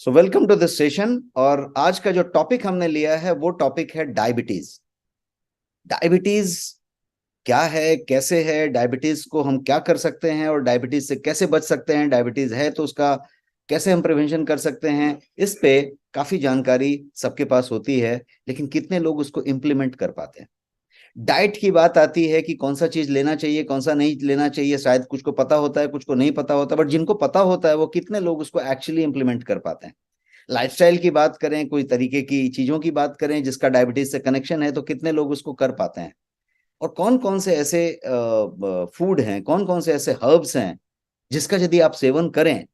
So welcome to this session. और आज का जो टॉपिक हमने लिया है वो टॉपिक है डायबिटीज। डायबिटीज क्या है, कैसे है, डायबिटीज को हम क्या कर सकते हैं और डायबिटीज से कैसे बच सकते हैं, डायबिटीज है तो उसका कैसे हम प्रिवेंशन कर सकते हैं। इस पे काफी जानकारी सबके पास होती है, लेकिन कितने लोग उसको इम्प्लीमेंट कर पाते हैं। डाइट की बात आती है कि कौन सा चीज लेना चाहिए, कौन सा नहीं लेना चाहिए, शायद कुछ को पता होता है, कुछ को नहीं पता होता, बट जिनको पता होता है वो कितने लोग उसको एक्चुअली इम्प्लीमेंट कर पाते हैं। लाइफस्टाइल की बात करें, कोई तरीके की चीजों की बात करें जिसका डायबिटीज से कनेक्शन है, तो कितने लोग उसको कर पाते हैं। और कौन कौन से ऐसे फूड हैं, कौन कौन से ऐसे हर्ब्स हैं जिसका यदि आप सेवन करें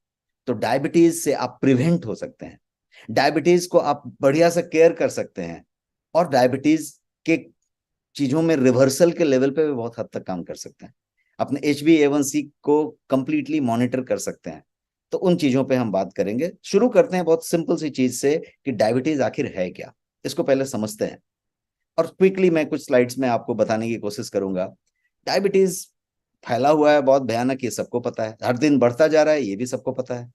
तो डायबिटीज से आप प्रिवेंट हो सकते हैं, डायबिटीज को आप बढ़िया से केयर कर सकते हैं, और डायबिटीज के चीजों में रिवर्सल के लेवल पे भी बहुत हद तक काम कर सकते हैं, अपने HbA1c को कंप्लीटली मॉनिटर कर सकते हैं। तो उन चीजों पे हम बात करेंगे। शुरू करते हैं बहुत सिंपल सी चीज से कि डायबिटीज आखिर है क्या, इसको पहले समझते हैं। और क्विकली मैं कुछ स्लाइड्स में आपको बताने की कोशिश करूंगा। डायबिटीज फैला हुआ है, बहुत भयानक, ये सबको पता है, हर दिन बढ़ता जा रहा है, ये भी सबको पता है।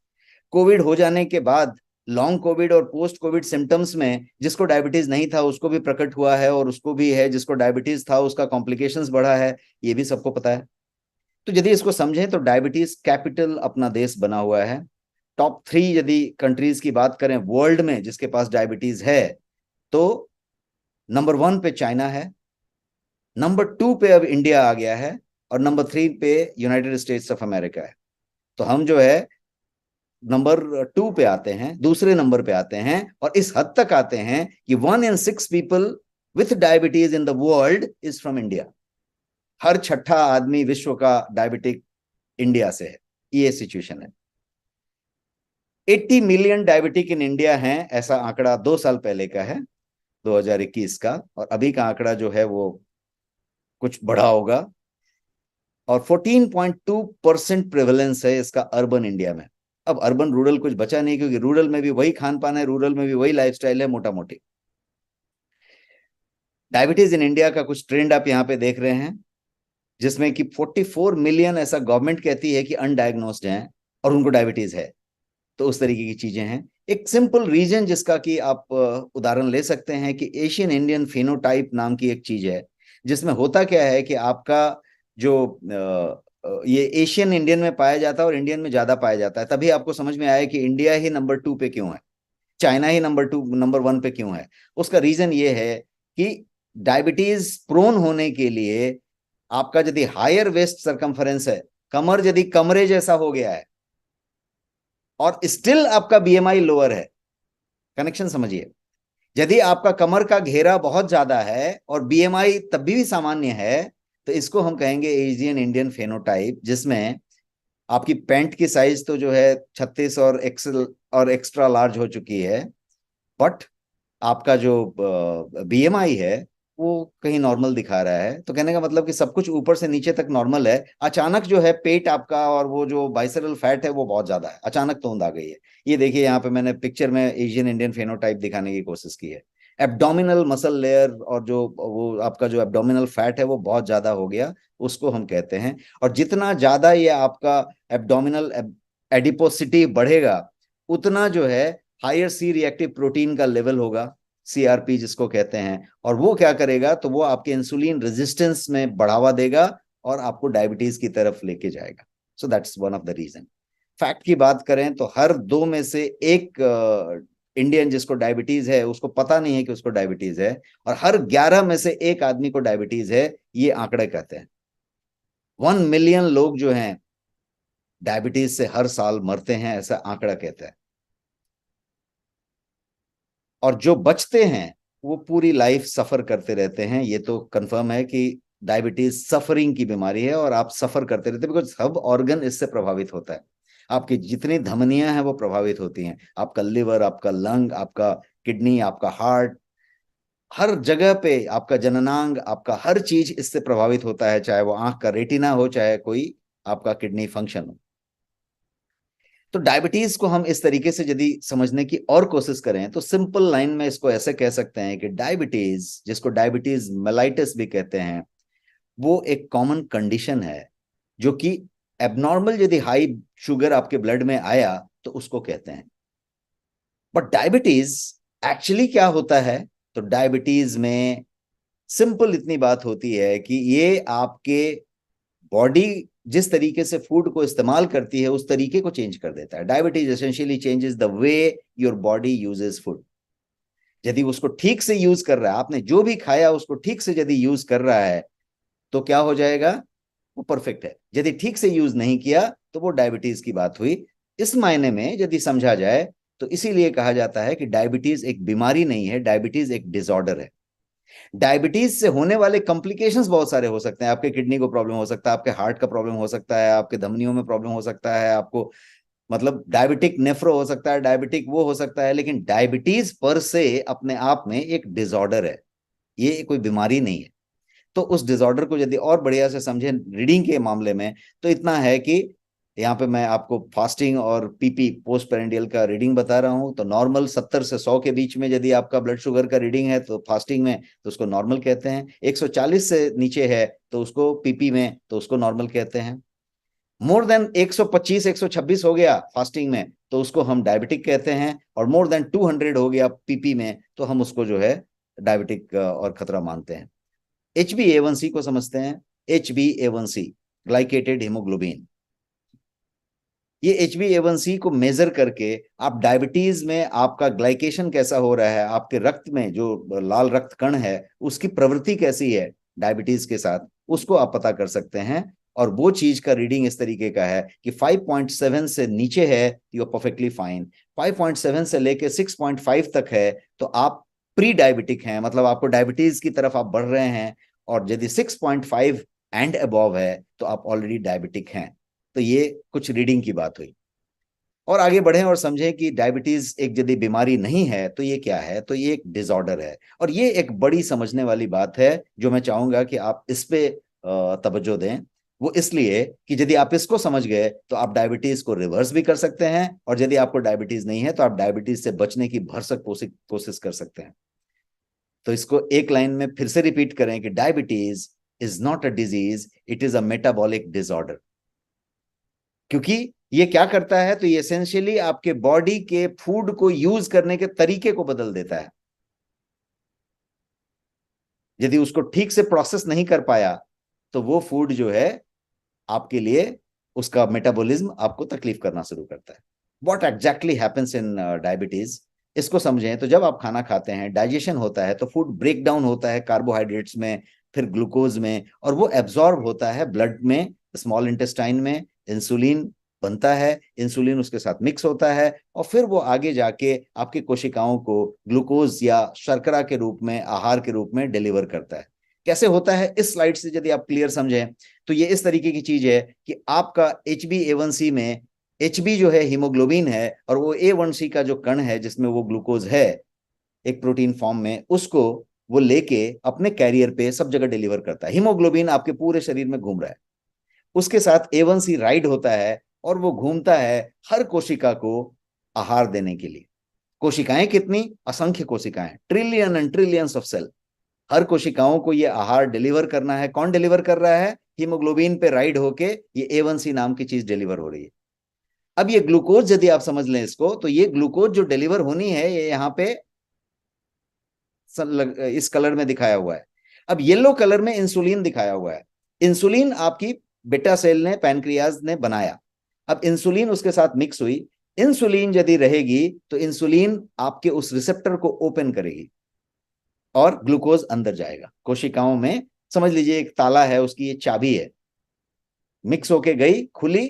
कोविड हो जाने के बाद लॉन्ग कोविड और पोस्ट कोविड सिम्टम्स में जिसको डायबिटीज नहीं था उसको भी प्रकट हुआ है, और उसको भी है, जिसको डायबिटीज था उसका कॉम्प्लिकेशंस बढ़ा है, ये भी सबको पता है। तो यदि इसको समझें तो डायबिटीज कैपिटल अपना देश बना हुआ है। टॉप 3 यदि कंट्रीज की बात करें वर्ल्ड में जिसके पास डायबिटीज है, तो नंबर 1 पे चाइना है, नंबर 2 पे अब इंडिया आ गया है, और नंबर 3 पे यूनाइटेड स्टेट्स ऑफ अमेरिका है। तो हम जो है नंबर 2 पे आते हैं, दूसरे नंबर पे आते हैं, और इस हद तक आते हैं कि 1 in 6 people with diabetes in the world is from India. हर छठा आदमी विश्व का डायबिटिक इंडिया से है, ये सिचुएशन है। 80 मिलियन डायबिटिक इन इंडिया हैं, ऐसा आंकड़ा 2 साल पहले का है, 2021 का, और अभी का आंकड़ा जो है वो कुछ बढ़ा होगा। और 14.2% प्रेवलेंस है इसका अर्बन इंडिया में। अब अर्बन रूरल कुछ बचा नहीं, क्योंकि रूरल में भी वही खान पान है, रूरल में भी वही लाइफस्टाइल है मोटा मोटी। डायबिटीज इन इंडिया का कुछ ट्रेंड आप यहाँ पे देख रहे हैं, जिसमें कि 44 मिलियन ऐसा गवर्नमेंट कहती है कि अनडायग्नोस्ड हैं और उनको डायबिटीज है। तो उस तरीके की चीजें हैं। एक सिंपल रीजन जिसका कि आप उदाहरण ले सकते हैं कि एशियन इंडियन फेनोटाइप नाम की एक चीज है, जिसमें होता क्या है कि आपका जो ये एशियन इंडियन में पाया जाता है और इंडियन में ज्यादा पाया जाता है। तभी आपको समझ में आया कि इंडिया ही नंबर 2 पे क्यों है, चाइना ही नंबर 1 पे क्यों है। उसका रीजन ये है कि डायबिटीज प्रोन होने के लिए आपका यदि हायर वेस्ट सरकमफरेंस है, कमर यदि कमरे जैसा हो गया है, और स्टिल आपका BMI लोअर है, कनेक्शन समझिए। यदि आपका कमर का घेरा बहुत ज्यादा है और BMI तब भी सामान्य है, तो इसको हम कहेंगे एशियन इंडियन फेनोटाइप, जिसमें आपकी पैंट की साइज तो जो है 36 और एक्सेल और एक्स्ट्रा लार्ज हो चुकी है, बट आपका जो BMI है वो कहीं नॉर्मल दिखा रहा है। तो कहने का मतलब कि सब कुछ ऊपर से नीचे तक नॉर्मल है, अचानक जो है पेट आपका और वो जो बाइसेरल फैट है वो बहुत ज्यादा है, अचानक तोंद आ गई है। ये देखिए यहाँ पे मैंने पिक्चर में एशियन इंडियन फेनोटाइप दिखाने की कोशिश की है। एब्डोमिनल मसल लेयर और जो वो आपका जो एब्डोमिनल फैट है वो बहुत ज्यादा हो गया, उसको हम कहते हैं। और जितना ज्यादा ये आपका एब्डोमिनल एडिपोसिटी बढ़ेगा, उतना जो है हायर C रिएक्टिव प्रोटीन का लेवल होगा, CRP जिसको कहते हैं। और वो क्या करेगा, तो वो आपके इंसुलिन रेजिस्टेंस में बढ़ावा देगा और आपको डायबिटीज की तरफ लेके जाएगा। So that's one of the reason. Fact की बात करें तो हर 2 में से एक इंडियन जिसको डायबिटीज है उसको पता नहीं है कि उसको डायबिटीज है, और हर 11 में से एक आदमी को डायबिटीज है, ये आंकड़े कहते हैं। 1 मिलियन लोग जो हैं डायबिटीज से हर साल मरते हैं, ऐसा आंकड़ा कहता है। और जो बचते हैं वो पूरी लाइफ सफर करते रहते हैं। ये तो कंफर्म है कि डायबिटीज सफरिंग की बीमारी है, और आप सफर करते रहते हैं, बिकॉज सब ऑर्गन इससे प्रभावित होता है। आपकी जितनी धमनियां हैं वो प्रभावित होती हैं, आपका लिवर, आपका लंग, आपका किडनी, आपका हार्ट, हर जगह पे आपका जननांग, आपका हर चीज इससे प्रभावित होता है, चाहे वो आंख का रेटिना हो, चाहे कोई आपका किडनी फंक्शन हो। तो डायबिटीज को हम इस तरीके से यदि समझने की और कोशिश करें तो सिंपल लाइन में इसको ऐसे कह सकते हैं कि डायबिटीज, जिसको डायबिटीज मेलाइटिस भी कहते हैं, वो एक कॉमन कंडीशन है जो कि एबनॉर्मल यदि हाई शुगर आपके ब्लड में आया तो उसको कहते हैं। बट डायबिटीज एक्चुअली क्या होता है? तो डायबिटीज में सिंपल इतनी बात होती है कि ये आपके बॉडी जिस तरीके से फूड को इस्तेमाल करती है उस तरीके को चेंज कर देता है। Diabetes essentially changes the way your body uses food. यदि उसको ठीक से यूज कर रहा है, आपने जो भी खाया उसको ठीक से यदि यूज कर रहा है तो क्या हो जाएगा? वो परफेक्ट है। यदि ठीक से यूज नहीं किया तो वो डायबिटीज की बात हुई। इस मायने में यदि समझा जाए तो इसीलिए कहा जाता है कि डायबिटीज एक बीमारी नहीं है, डायबिटीज एक डिसऑर्डर है। डायबिटीज से होने वाले कॉम्प्लिकेशंस बहुत सारे हो सकते हैं। आपके किडनी को प्रॉब्लम हो सकता है, आपके हार्ट का प्रॉब्लम हो सकता है, आपके धमनियों में प्रॉब्लम हो सकता है, आपको मतलब डायबिटिक नेफ्रो हो सकता है, डायबिटिक वो हो सकता है। लेकिन डायबिटीज पर से अपने आप में एक डिसऑर्डर है, ये कोई बीमारी नहीं है। तो उस डिसऑर्डर को यदि और बढ़िया से समझें रीडिंग के मामले में तो इतना है कि यहाँ पे मैं आपको फास्टिंग और पीपी पोस्ट पेरेंडियल का रीडिंग बता रहा हूँ। तो नॉर्मल 70 से 100 के बीच में यदि आपका ब्लड शुगर का रीडिंग है तो फास्टिंग में तो उसको नॉर्मल कहते हैं। 140 से नीचे है तो उसको पीपी में तो उसको नॉर्मल कहते हैं। मोर देन 125 126 हो गया फास्टिंग में तो उसको हम डायबिटिक कहते हैं। और मोर देन 200 हो गया पीपी में तो हम उसको जो है डायबिटिक और खतरा मानते हैं। HbA1c को समझते हैं। HbA1c glycated haemoglobin. ये HbA1c को मेजर करके आप डायबिटीज में आपका ग्लाइकेशन कैसा हो रहा है, आपके रक्त में जो लाल रक्त कण है उसकी प्रवृत्ति कैसी है डायबिटीज के साथ, उसको आप पता कर सकते हैं। और वो चीज का रीडिंग इस तरीके का है कि 5.7 से नीचे है यू आर परफेक्टली फाइन। 5.7 से लेके 6.5 तक है तो आप प्री डायबिटिक हैं, मतलब आपको डायबिटीज की तरफ आप बढ़ रहे हैं। और यदि 6.5 एंड अबव है तो आप ऑलरेडी डायबिटिक हैं। तो ये कुछ रीडिंग की बात हुई। और आगे बढ़ें और समझें कि डायबिटीज एक यदि बीमारी नहीं है तो ये क्या है? तो ये एक डिसऑर्डर है। और ये एक बड़ी समझने वाली बात है जो मैं चाहूंगा कि आप इस पे तवज्जो दें। वो इसलिए कि यदि आप इसको समझ गए तो आप डायबिटीज को रिवर्स भी कर सकते हैं, और यदि आपको डायबिटीज नहीं है तो आप डायबिटीज से बचने की भरसक कोशिश कर सकते हैं। तो इसको एक लाइन में फिर से रिपीट करें कि diabetes is not a disease, it is a metabolic disorder. क्योंकि ये क्या करता है? तो ये एसेंशियली आपके बॉडी के फूड को यूज करने के तरीके को बदल देता है। यदि उसको ठीक से प्रोसेस नहीं कर पाया तो वो फूड जो है आपके लिए उसका मेटाबॉलिज्म आपको तकलीफ करना शुरू करता है। What exactly happens in diabetes, इसको समझें तो जब आप खाना खाते हैं डाइजेशन होता है तो फूड ब्रेक डाउन होता है कार्बोहाइड्रेट्स में, फिर ग्लूकोज में, और वो एब्जॉर्ब होता है ब्लड में, स्मॉल इंटेस्टाइन में। इंसुलिन बनता है, इंसुलिन उसके साथ मिक्स होता है और फिर वो आगे जाके आपकी कोशिकाओं को ग्लूकोज या शर्करा के रूप में, आहार के रूप में डिलीवर करता है। कैसे होता है इस स्लाइड से यदि आप क्लियर समझें तो ये इस तरीके की चीज है कि आपका HbA1c में HB जो है हीमोग्लोबिन है, और वो A1c का जो कण है जिसमें वो ग्लूकोज है एक प्रोटीन फॉर्म में, उसको वो लेके अपने कैरियर पे सब जगह डिलीवर करता है। हीमोग्लोबिन आपके पूरे शरीर में घूम रहा है, उसके साथ A1c राइड होता है और वो घूमता है हर कोशिका को आहार देने के लिए। कोशिकाएं कितनी? असंख्य कोशिकाएं, trillion and trillions of cell. हर कोशिकाओं को ये आहार डिलीवर करना है। कौन डिलीवर कर रहा है? हीमोग्लोबिन पे राइड होके ये A1c नाम की चीज डिलीवर हो रही है। अब ये ग्लूकोज यदि आप समझ लें इसको, तो ये ग्लूकोज जो डिलीवर होनी है ये यहाँ पे इस कलर में दिखाया हुआ है। अब येलो कलर में इंसुलिन दिखाया हुआ है। इंसुलिन आपकी बेटा सेल ने, पैनक्रियाज ने बनाया। अब इंसुलिन उसके साथ मिक्स हुई। इंसुलिन यदि रहेगी तो इंसुलिन आपके उस रिसेप्टर को ओपन करेगी और ग्लूकोज अंदर जाएगा कोशिकाओं में। समझ लीजिए एक ताला है, उसकी ये चाबी है, मिक्स होके गई, खुली,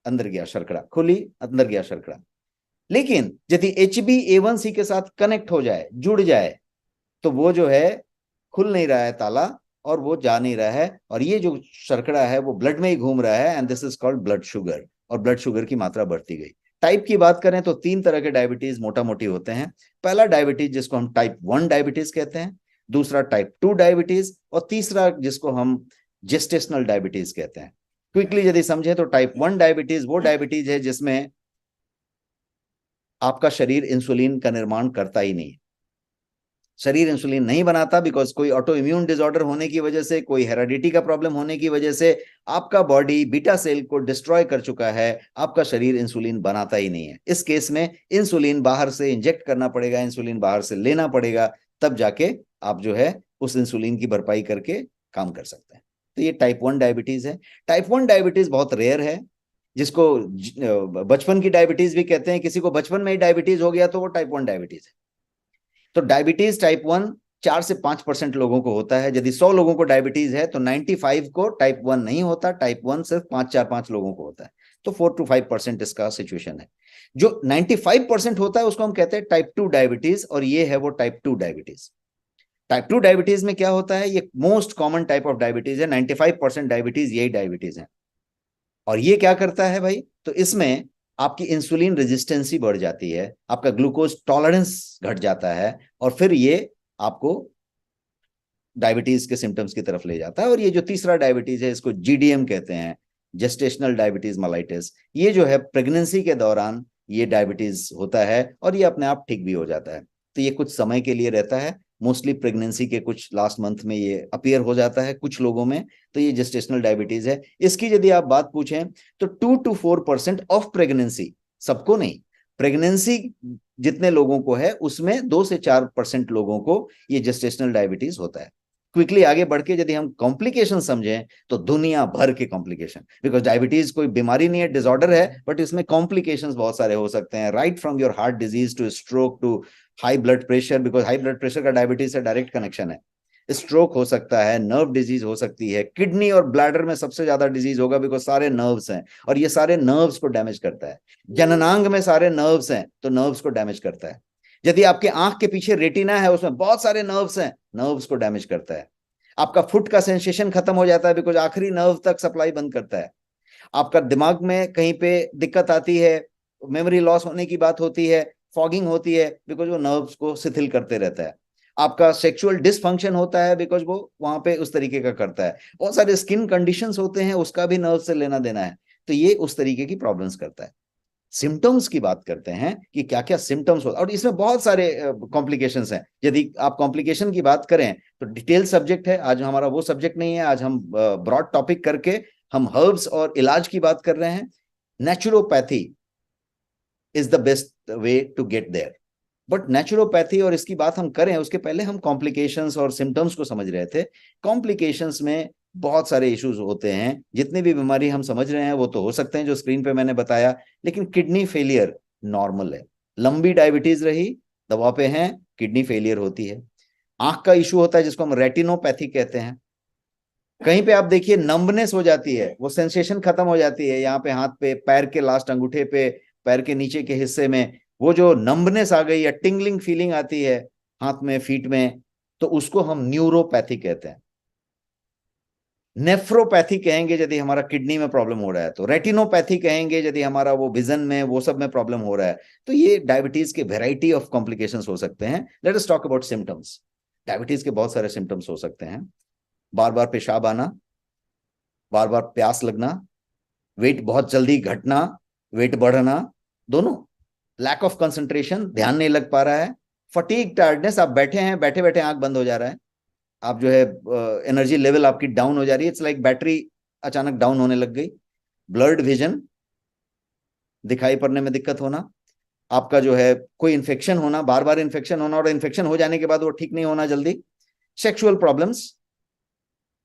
अंदर गया शर्करा, खुली, अंदर गया शर्करा। लेकिन यदि HbA1c के साथ कनेक्ट हो जाए, जुड़ जाए, तो वो जो है खुल नहीं रहा है ताला और वो जा नहीं रहा है, और ये जो शर्करा है वो ब्लड में ही घूम रहा है, and this is called blood sugar. और ब्लड शुगर की मात्रा बढ़ती गई। टाइप की बात करें तो 3 तरह के डायबिटीज मोटा मोटी होते हैं। पहला डायबिटीज जिसको हम टाइप 1 डायबिटीज कहते हैं, दूसरा टाइप 2 डायबिटीज, और तीसरा जिसको हम जेस्टेशनल डायबिटीज कहते हैं। क्विकली यदि समझे तो टाइप 1 डायबिटीज वो डायबिटीज है जिसमें आपका शरीर इंसुलिन का निर्माण करता ही नहीं। शरीर इंसुलिन नहीं बनाता बिकॉज कोई ऑटो इम्यून डिसऑर्डर होने की वजह से, कोई हेरिडिटी का प्रॉब्लम होने की वजह से आपका बॉडी बीटा सेल को डिस्ट्रॉय कर चुका है, आपका शरीर इंसुलिन बनाता ही नहीं है। इस केस में इंसुलिन बाहर से इंजेक्ट करना पड़ेगा, इंसुलिन बाहर से लेना पड़ेगा, तब जाके आप जो है उस इंसुलिन की भरपाई करके काम कर सकते हैं। तो ये टाइप 1 डायबिटीज है। टाइप 1 डायबिटीज बहुत रेयर है, जिसको बचपन की डायबिटीज भी कहते हैं। किसी को बचपन में ही डायबिटीज हो गया तो वो टाइप 1 डायबिटीज है। तो डायबिटीज टाइप 1 4 से 5% लोगों को होता है। यदि 100 लोगों को डायबिटीज है तो 95 को टाइप 1 नहीं होता, टाइप 1 सिर्फ 5 लोगों को होता है। तो 4 to 5% इसका सिचुएशन है। जो 95% होता है उसको हम कहते हैं टाइप 2 डायबिटीज, और ये है वो टाइप 2 डायबिटीज। टाइप 2 डायबिटीज में क्या होता है, ये most common type of diabetes है। 95% डायबिटीज यही डायबिटीज है। और ये क्या करता है भाई, तो इसमें आपकी इंसुलिन रेजिस्टेंसी बढ़ जाती है, आपका ग्लूकोज टॉलरेंस घट जाता है, और फिर ये आपको डायबिटीज के सिम्टम्स की तरफ ले जाता है। और ये जो तीसरा डायबिटीज है इसको जीडीएम कहते हैं, जेस्टेशनल डायबिटीज मेलाइटिस। ये जो है प्रेगनेंसी के दौरान ये डायबिटीज होता है, और ये अपने आप ठीक भी हो जाता है। तो ये कुछ समय के लिए रहता है, मोस्टली प्रेगनेंसी के कुछ लास्ट मंथ में ये अपीयर हो जाता है कुछ लोगों में। तो ये जेस्टेशनल डायबिटीज है। इसकी यदि आप बात पूछें तो 2 to 4% ऑफ प्रेगनेंसी, सबको नहीं, प्रेगनेंसी जितने लोगों को है उसमें 2 से 4% लोगों को ये जेस्टेशनल डायबिटीज होता है। क्विकली आगे बढ़ के यदि हम कॉम्प्लिकेशन समझें तो दुनिया भर के कॉम्प्लिकेशन, बिकॉज डायबिटीज कोई बीमारी नहीं है, डिसऑर्डर है, बट इसमें कॉम्प्लिकेशंस बहुत सारे हो सकते हैं, right from your heart disease two stroke to high blood pressure, because high blood pressure का डायबिटीज से डायरेक्ट कनेक्शन है। स्ट्रोक हो सकता है, नर्व डिजीज हो सकती है, किडनी और ब्लैडर में सबसे ज्यादा डिजीज होगा बिकॉज सारे नर्व्स हैं, और ये सारे नर्व्स को डैमेज करता है। जननांग में सारे नर्व्स हैं तो नर्व्स को डैमेज करता है। यदि आपके आंख के पीछे रेटिना है उसमें बहुत सारे नर्व्स हैं, नर्व्स को डैमेज करता है। आपका फुट का सेंसेशन खत्म हो जाता है बिकॉज आखिरी नर्व तक सप्लाई बंद करता है। आपका दिमाग में कहीं पे दिक्कत आती है, मेमोरी लॉस होने की बात होती है, फॉगिंग होती है, बिकॉज वो नर्व्स को शिथिल करते रहता है। आपका सेक्सुअल डिसफंक्शन होता है बिकॉज वो वहां पे उस तरीके का करता है। बहुत सारे स्किन कंडीशंस होते हैं, उसका भी नर्व से लेना देना है। तो ये उस तरीके की प्रॉब्लम्स करता है। सिम्टम्स की बात करते हैं कि क्या क्या सिम्टम्स होता है, और इसमें बहुत सारे कॉम्प्लिकेशंस हैं। यदि आप कॉम्प्लिकेशन की बात करें तो डिटेल सब्जेक्ट है, आज हमारा वो सब्जेक्ट नहीं है। आज हम ब्रॉड टॉपिक करके हम हर्ब्स और इलाज की बात कर रहे हैं। Naturopathy is the best way to get there. But naturopathy और इसकी बात हम करें उसके पहले हम कॉम्प्लिकेशंस और सिम्टम्स को समझ रहे थे। कॉम्प्लिकेशंस में बहुत सारे इश्यूज होते हैं। जितनी भी बीमारी हम समझ रहे हैं वो तो हो सकते हैं जो स्क्रीन पे मैंने बताया, लेकिन किडनी फेलियर नॉर्मल है। लंबी डायबिटीज रही, दवा पे हैं, किडनी फेलियर होती है। आंख का इशू होता है जिसको हम रेटिनोपैथी कहते हैं। कहीं पे आप देखिए नंबनेस हो जाती है, वो सेंसेशन खत्म हो जाती है, यहाँ पे हाथ पे, पैर के लास्ट अंगूठे पे, पैर के नीचे के हिस्से में वो जो नंबनेस आ गई या टिंगलिंग फीलिंग आती है हाथ में, फीट में, तो उसको हम न्यूरोपैथी कहते हैं। नेफ्रोपैथी कहेंगे यदि हमारा किडनी में प्रॉब्लम हो रहा है, तो रेटिनोपैथी कहेंगे यदि हमारा वो विजन में, वो सब में प्रॉब्लम हो रहा है। तो ये डायबिटीज के वेराइटी ऑफ कॉम्प्लिकेशंस हो सकते हैं। Let us talk about symptoms. Diabetes के बहुत सारे सिम्टम्स हो सकते हैं। बार बार पेशाब आना, बार बार प्यास लगना, वेट बहुत जल्दी घटना, वेट बढ़ना, दोनों। लैक ऑफ कंसंट्रेशन, ध्यान नहीं लग पा रहा है। फटीग टायर्डनेस, आप बैठे हैं, बैठे बैठे आंख बंद हो जा रहा है, आप जो है एनर्जी लेवल आपकी डाउन हो जा रही है, इट्स लाइक बैटरी अचानक डाउन होने लग गई। ब्लर्ड विजन, दिखाई पड़ने में दिक्कत होना। आपका जो है कोई इन्फेक्शन होना, बार बार इन्फेक्शन होना, और इन्फेक्शन हो जाने के बाद वो ठीक नहीं होना जल्दी। सेक्सुअल प्रॉब्लम्स,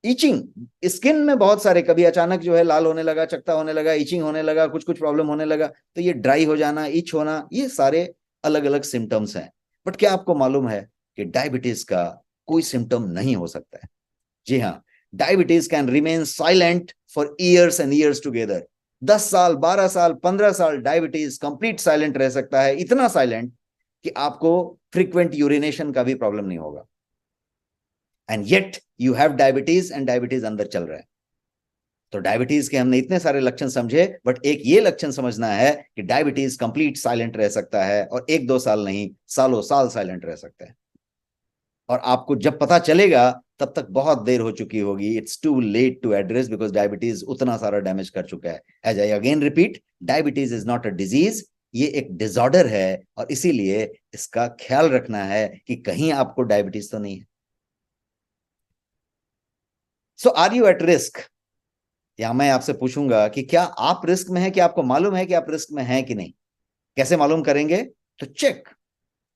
ईचिंग, स्किन में बहुत सारे, कभी अचानक जो है लाल होने लगा, चकता होने लगा, ईचिंग होने लगा, कुछ कुछ प्रॉब्लम होने लगा, तो ये ड्राई हो जाना, इच होना, ये सारे अलग अलग सिम्टम्स हैं। बट क्या आपको मालूम है कि डायबिटीज का कोई सिम्टम नहीं हो सकता है? जी हाँ, diabetes can remain silent for years and years together. 10 साल, 12 साल, 15 साल डायबिटीज कंप्लीट साइलेंट रह सकता है, इतना साइलेंट कि आपको फ्रीक्वेंट यूरिनेशन का भी प्रॉब्लम नहीं होगा। And yet you have diabetes, and diabetes अंदर चल रहा है। तो डायबिटीज के हमने इतने सारे लक्षण समझे, बट एक ये लक्षण समझना है कि डायबिटीज कंप्लीट साइलेंट रह सकता है, और 1-2 साल नहीं, सालों साल साइलेंट रह सकता है। और आपको जब पता चलेगा तब तक बहुत देर हो चुकी होगी। It's too late to address, because diabetes उतना सारा डैमेज कर चुका है। As I again repeat, diabetes is not a disease, ये एक डिसऑर्डर है और इसीलिए इसका ख्याल रखना है कि कहीं आपको डायबिटीज तो नहीं है। सो आर यू एट रिस्क? या मैं आपसे पूछूंगा कि क्या आप रिस्क में हैं, कि आपको मालूम है कि आप रिस्क में हैं कि नहीं? कैसे मालूम करेंगे? तो चेक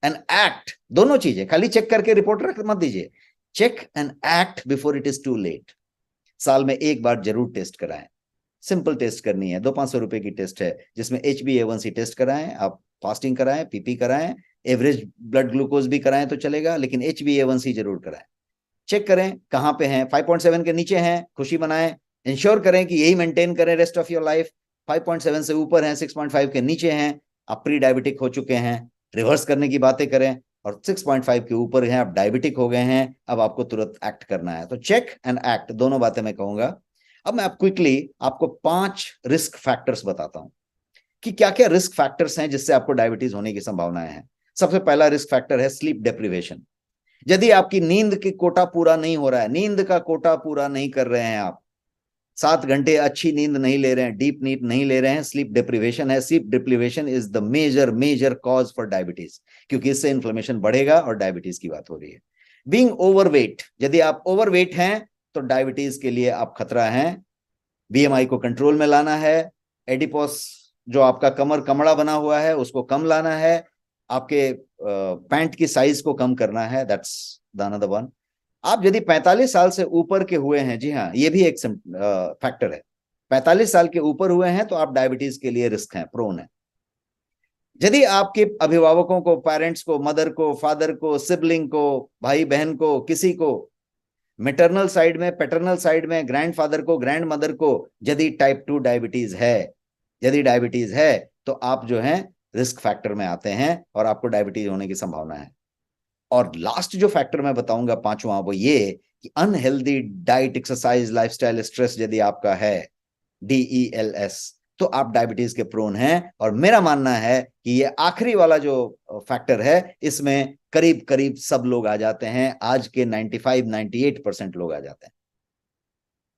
एंड एक्ट, दोनों चीजें, खाली चेक करके रिपोर्ट रख मत दीजिए। Check and act before it is too late. साल में एक बार जरूर टेस्ट कराएं। सिंपल टेस्ट करनी है, 200-500 रुपए की टेस्ट है, जिसमें HbA1c टेस्ट कराएं, आप फास्टिंग कराएं, पीपी कराएं, एवरेज ब्लड ग्लूकोज भी कराएं तो चलेगा, लेकिन HbA1c जरूर कराएं। चेक करें कहां पे हैं, 5.7 के नीचे हैं खुशी मनाएं, इंश्योर करें कि यही मेंटेन करें रेस्ट ऑफ योर लाइफ। 5.7 से ऊपर हैं, 6.5 के नीचे हैं, आप प्री डायबिटिक हो चुके हैं, रिवर्स करने की बातें करें। और 6.5 के ऊपर हैं, आप डायबिटिक हो गए हैं, अब आपको तुरंत एक्ट करना है। तो चेक एंड एक्ट, दोनों बातें मैं कहूंगा। अब मैं क्विकली आपको 5 रिस्क फैक्टर्स बताता हूं कि क्या क्या रिस्क फैक्टर्स हैं जिससे आपको डायबिटीज होने की संभावनाएं हैं। सबसे पहला रिस्क फैक्टर है स्लीप डेप्रिवेशन। यदि आपकी नींद की कोटा पूरा नहीं हो रहा है, नींद का कोटा पूरा नहीं कर रहे हैं आप, 7 घंटे अच्छी नींद नहीं ले रहे हैं, डीप नींद नहीं ले रहे हैं, स्लीप डिप्रिवेशन है। Sleep deprivation is the major major cause for diabetes, क्योंकि इससे इन्फ्लेमेशन बढ़ेगा और डायबिटीज की बात हो रही है। बीइंग ओवरवेट, यदि आप ओवरवेट हैं तो डायबिटीज के लिए आप खतरा हैं। BMI को कंट्रोल में लाना है, एडिपोस जो आपका कमर कमड़ा बना हुआ है उसको कम लाना है, आपके पैंट की साइज को कम करना है, दैट्स द अनदर वन। आप यदि 45 साल से ऊपर के हुए हैं, जी हाँ ये भी एक फैक्टर है, 45 साल के ऊपर हुए हैं तो आप डायबिटीज के लिए रिस्क हैं, प्रोन है। यदि आपके अभिभावकों को, पेरेंट्स को, मदर को, फादर को, सिबलिंग को, भाई बहन को, किसी को मेटरनल साइड में, पैटर्नल साइड में, ग्रैंडफादर को, ग्रैंड मदर को यदि टाइप 2 डायबिटीज है, यदि डायबिटीज है तो आप जो है रिस्क फैक्टर में आते हैं और आपको डायबिटीज होने की संभावना है। और लास्ट जो फैक्टर मैं बताऊंगा, पांचवा, वो ये कि unhealthy diet, exercise, lifestyle, stress यदि आपका है, DELS, तो आप डायबिटीज के प्रोन हैं। और मेरा मानना है कि ये आखिरी वाला जो फैक्टर है, इसमें करीब करीब सब लोग आ जाते हैं, आज के 95-98% लोग आ जाते हैं।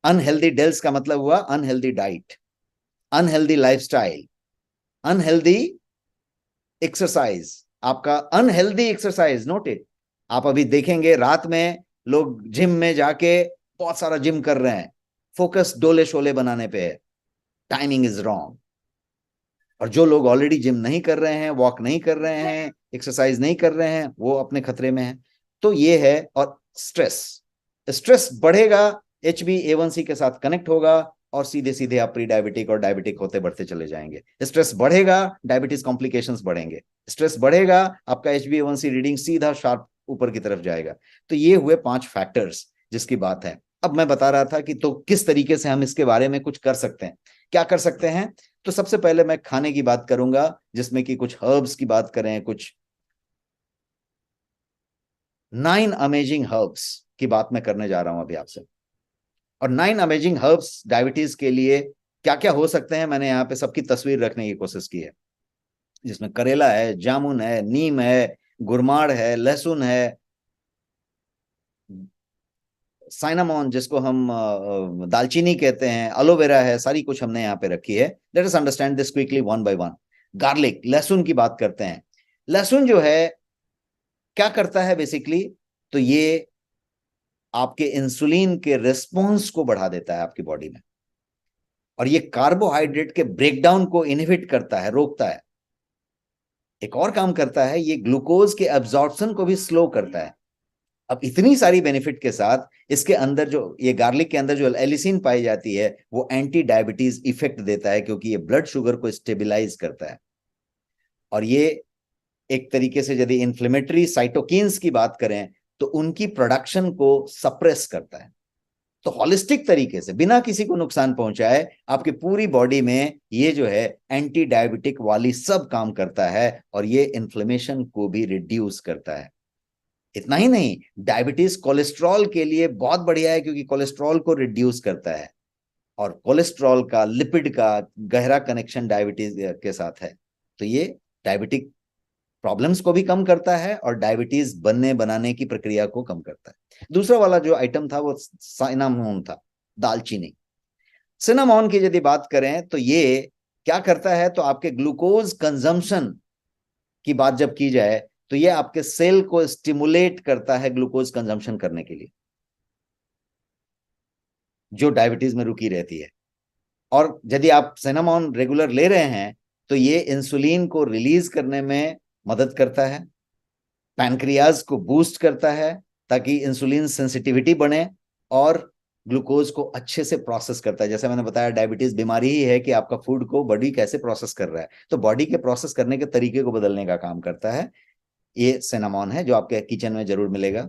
अनहेल्दी डेल्स का मतलब हुआ unhealthy diet, unhealthy lifestyle, unhealthy exercise, आपका अनहेल्दी एक्सरसाइज, नोट इट। आप अभी देखेंगे रात में लोग जिम में जाके बहुत सारा जिम कर रहे हैं, फोकस डोले शोले बनाने पे है, टाइमिंग इज रॉन्ग। और जो लोग ऑलरेडी जिम नहीं कर रहे हैं, वॉक नहीं कर रहे हैं, एक्सरसाइज नहीं कर रहे हैं, वो अपने खतरे में है। तो ये है। और स्ट्रेस, स्ट्रेस बढ़ेगा, HbA1c के साथ कनेक्ट होगा और सीधे सीधे आप प्री डायबिटिक और डायबिटिक होते बढ़ते चले जाएंगे। स्ट्रेस बढ़ेगा, डायबिटीज कॉम्प्लिकेशंस बढ़ेंगे। स्ट्रेस बढ़ेगा, आपका HbA1c रीडिंग सीधा शार्प ऊपर की तरफ जाएगा। तो ये हुए 5 फैक्टर्स जिसकी बात है। अब मैं बता रहा था कि तो किस तरीके से हम इसके बारे में कुछ कर सकते हैं, क्या कर सकते हैं। तो सबसे पहले मैं खाने की बात करूंगा, जिसमें कि कुछ हर्ब्स की बात करें, कुछ 9 अमेजिंग हर्ब्स की बात मैं करने जा रहा हूं अभी आपसे। और 9 अमेजिंग हर्ब्स डायबिटीज के लिए क्या क्या हो सकते हैं, मैंने यहाँ पे सबकी तस्वीर रखने की कोशिश की है, जिसमें करेला है, जामुन है, नीम है, गुरमाड़ है, लहसुन है, साइनामोन जिसको हम दालचीनी कहते हैं, एलोवेरा है, सारी कुछ हमने यहाँ पे रखी है। Let us understand this quickly one by one. Garlic, लहसुन की बात करते हैं। लहसुन जो है क्या करता है बेसिकली, तो ये आपके इंसुलिन के रिस्पॉन्स को बढ़ा देता है आपकी बॉडी में, और ये कार्बोहाइड्रेट के ब्रेकडाउन को इनहिबिट करता है, रोकता है। एक और काम करता है, ये ग्लूकोज के एब्जॉर्प्शन को भी स्लो करता है। अब इतनी सारी बेनिफिट के साथ इसके अंदर जो, ये गार्लिक के अंदर जो एलिसिन पाई जाती है, वो एंटी डायबिटीज इफेक्ट देता है, क्योंकि ये ब्लड शुगर को स्टेबिलाईज करता है। और ये एक तरीके से यदि इन्फ्लेमेटरी साइटोकिन्स की बात करें तो उनकी प्रोडक्शन को सप्रेस करता है। तो हॉलिस्टिक तरीके से बिना किसी को नुकसान पहुंचाए आपकी पूरी बॉडी में ये जो है एंटी डायबिटिक वाली सब काम करता है, और ये इन्फ्लेमेशन को भी रिड्यूस करता है। इतना ही नहीं, डायबिटीज कोलेस्ट्रॉल के लिए बहुत बढ़िया है, क्योंकि कोलेस्ट्रॉल को रिड्यूस करता है, और कोलेस्ट्रॉल का, लिपिड का गहरा कनेक्शन डायबिटीज के साथ है। तो ये डायबिटिक प्रॉब्लम्स को भी कम करता है और डायबिटीज बनने बनाने की प्रक्रिया को कम करता है। दूसरा वाला जो आइटम था वो सिनामोन था, दालचीनी। सिनामोन की यदि बात करें तो ये क्या करता है, तो आपके ग्लूकोज कंजम्पशन की बात जब की जाए तो ये आपके सेल को स्टिमुलेट करता है ग्लूकोज कंजम्पशन करने के लिए, जो डायबिटीज में रुकी रहती है। और यदि आप सिनेमॉन रेगुलर ले रहे हैं तो ये इंसुलिन को रिलीज करने में मदद करता है, पैनक्रियाज को बूस्ट करता है ताकि इंसुलिन सेंसिटिविटी बने, और ग्लूकोज को अच्छे से प्रोसेस करता है। जैसे मैंने बताया, डायबिटीज बीमारी ही है कि आपका फूड को बॉडी कैसे प्रोसेस कर रहा है, तो बॉडी के प्रोसेस करने के तरीके को बदलने का काम करता है। ये सिनेमॉन है जो आपके किचन में जरूर मिलेगा।